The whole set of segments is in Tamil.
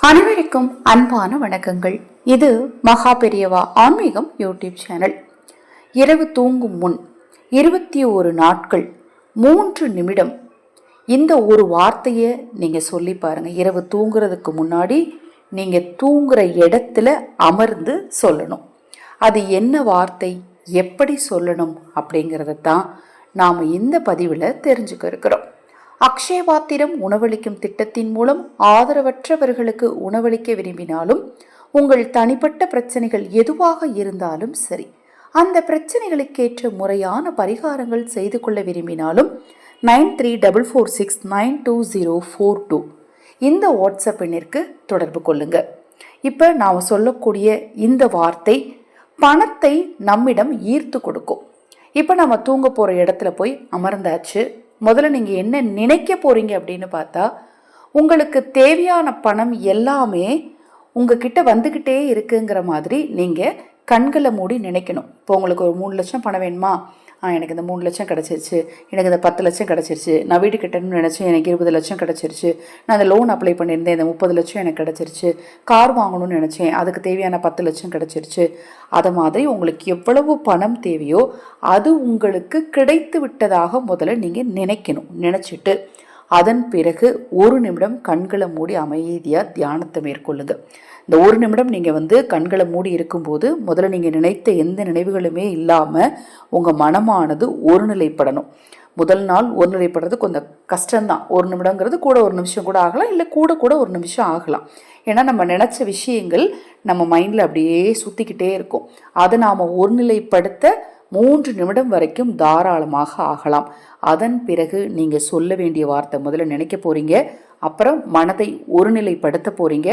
அனைவருக்கும் அன்பான வணக்கங்கள். இது மகா பெரியவா ஆன்மீகம் யூடியூப் சேனல். இரவு தூங்கும் முன் 21 நாட்கள் 3 நிமிடம் இந்த ஒரு வார்த்தையை நீங்க சொல்லி பாருங்க. இரவு தூங்குறதுக்கு முன்னாடி நீங்க தூங்குற இடத்துல அமர்ந்து சொல்லணும். அது என்ன வார்த்தை, எப்படி சொல்லணும் அப்படிங்கிறத தான் நாம் இந்த பதிவில் தெரிஞ்சுக்க இருக்கிறோம். அக்ஷயபாத்திரம் உணவளிக்கும் திட்டத்தின் மூலம் ஆதரவற்றவர்களுக்கு உணவளிக்க விரும்பினாலும், உங்கள் தனிப்பட்ட பிரச்சனைகள் எதுவாக இருந்தாலும் சரி, அந்த பிரச்சனைகளுக்கேற்ற முறையான பரிகாரங்கள் செய்து கொள்ள விரும்பினாலும் 9344692042 இந்த வாட்ஸ்அப் எண்ணிற்கு தொடர்பு கொள்ளுங்க. இப்போ நாம் சொல்லக்கூடிய இந்த வார்த்தை பணத்தை நம்மிடம் ஈர்த்து கொடுக்கும். இப்போ நம்ம தூங்க போகிற இடத்துல போய் அமர்ந்தாச்சு. முதல்ல நீங்கள் என்ன நினைக்க போகிறீங்க அப்படின்னு பார்த்தா, உங்களுக்கு தேவையான பணம் எல்லாமே உங்ககிட்ட வந்துக்கிட்டே இருக்குங்கிற மாதிரி நீங்கள் கண்களை மூடி நினைக்கணும். இப்போ உங்களுக்கு ஒரு 3 லட்சம் பணம் வேணுமா? எனக்கு இந்த 3 லட்சம் கிடச்சிருச்சு, எனக்கு இந்த 10 லட்சம் கிடச்சிருச்சு, நான் வீடு கட்டணும்னு நினச்சேன், எனக்கு 20 லட்சம் கிடச்சிருச்சு, நான் அந்த லோன் அப்ளை பண்ணியிருந்தேன், இந்த 30 லட்சம் எனக்கு கிடச்சிருச்சு, கார் வாங்கணும்னு நினச்சேன், அதுக்கு தேவையான 10 லட்சம் கிடச்சிருச்சு. அதை மாதிரி உங்களுக்கு எவ்வளவு பணம் தேவையோ அது உங்களுக்கு கிடைத்து விட்டதாக முதல்ல நீங்கள் நினைக்கணும். நினச்சிட்டு அதன் பிறகு 1 நிமிடம் கண்களை மூடி அமைதியாக தியானத்தை மேற்கொள்ளுங்க. இந்த 1 நிமிடம் நீங்கள் கண்களை மூடி இருக்கும்போது முதல்ல நீங்கள் நினைத்த எந்த நினைவுகளுமே இல்லாமல் உங்கள் மனமானது ஒருநிலைப்படணும். முதல் நாள் ஒருநிலைப்படுறது கொஞ்சம் கஷ்டம்தான். 1 நிமிடங்கிறது கூட 1 நிமிஷம் கூட ஆகலாம், இல்லை கூட 1 நிமிஷம் ஆகலாம். ஏன்னா நம்ம நினச்ச விஷயங்கள் நம்ம மைண்டில் அப்படியே சுற்றிக்கிட்டே இருக்கும். அதை நாம் ஒருநிலைப்படுத்த 3 நிமிடம் வரைக்கும் தாராளமாக ஆகலாம். அதன் பிறகு நீங்கள் சொல்ல வேண்டிய வார்த்தை முதல்ல நினைக்க போகிறீங்க, அப்புறம் மனதை ஒருநிலைப்படுத்த போகிறீங்க.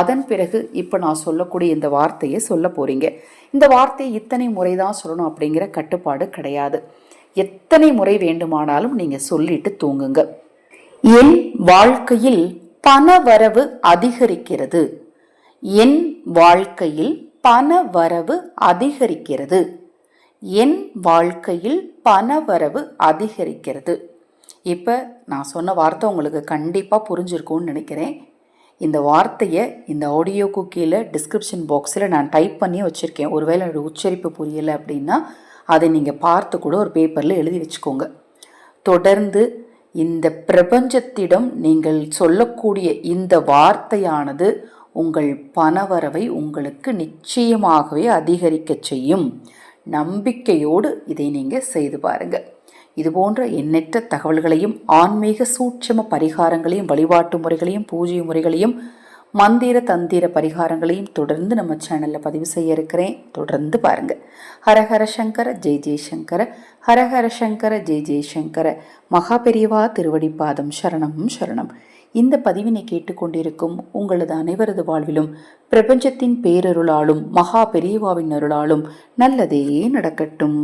அதன் பிறகு இப்போ நான் சொல்லக்கூடிய இந்த வார்த்தையை சொல்ல போகிறீங்க. இந்த வார்த்தையை இத்தனை முறை தான் சொல்லணும் அப்படிங்கிற கட்டுப்பாடு கிடையாது. எத்தனை முறை வேண்டுமானாலும் நீங்கள் சொல்லிட்டு தூங்குங்க. என் வாழ்க்கையில் பண வரவு அதிகரிக்கிறது. என் வாழ்க்கையில் பண வரவு அதிகரிக்கிறது. என் வாழ்க்கையில் பண வரவு அதிகரிக்கிறது. இப்போ நான் சொன்ன வார்த்தை உங்களுக்கு கண்டிப்பாக புரிஞ்சிருக்கும்னு நினைக்கிறேன். இந்த வார்த்தையை இந்த ஆடியோக்கு கீழே டிஸ்கிரிப்ஷன் பாக்ஸில் நான் டைப் பண்ணி வச்சுருக்கேன். ஒருவேளை என்னோடய உச்சரிப்பு புரியலை அப்படின்னா அதை நீங்கள் பார்த்து கூட ஒரு பேப்பரில் எழுதி வச்சுக்கோங்க. தொடர்ந்து இந்த பிரபஞ்சத்திடம் நீங்கள் சொல்லக்கூடிய இந்த வார்த்தையானது உங்கள் பணவரவை உங்களுக்கு நிச்சயமாகவே அதிகரிக்க செய்யும். நம்பிக்கையோடு இதை நீங்கள் செய்து பாருங்கள். இது போன்ற எண்ணற்ற தகவல்களையும் ஆன்மீக சூட்சம பரிகாரங்களையும் வழிபாட்டு முறைகளையும் பூஜை முறைகளையும் மந்திர தந்திர பரிகாரங்களையும் தொடர்ந்து நம்ம சேனலில் பதிவு செய்ய இருக்கிறேன். தொடர்ந்து பாருங்கள். ஹரஹர சங்கர ஜெய் ஜெய்சங்கர, ஹரஹர சங்கர ஜெய் ஜெய்சங்கர. மகா பெரியவா திருவடிப்பாதம் சரணம் சரணம். இந்த பதிவினை கேட்டுக்கொண்டிருக்கும் உங்களது அனைவரது வாழ்விலும் பிரபஞ்சத்தின் பேரருளாலும் மகா பெரியவாவின் அருளாலும் நல்லதே நடக்கட்டும்.